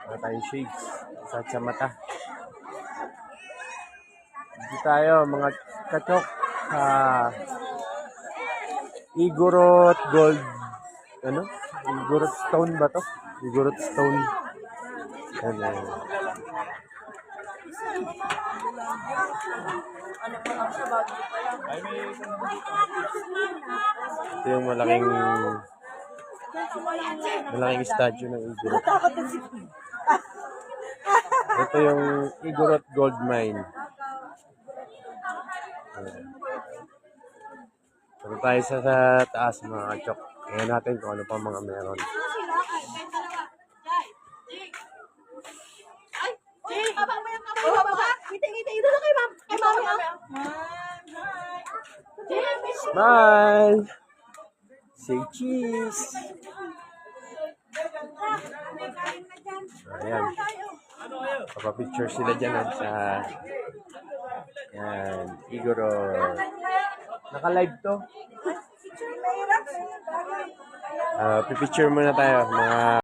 Wala tayong shades. Sa mata. Dito tayo, mga kachok. Igorot Gold. Ano? Igorot Stone ba to? Igorot Stone. Ayan. Ito yung malaking statue ng Igorot. Ito yung Igorot Gold Mine. Punta tayo sa taas mga kachok. Tingnan natin kung ano pa mga meron. Bye! Say cheese! Ayan. Papapicture sila dyan sa yan, Igorot. Naka-live to. Pipicture muna tayo mga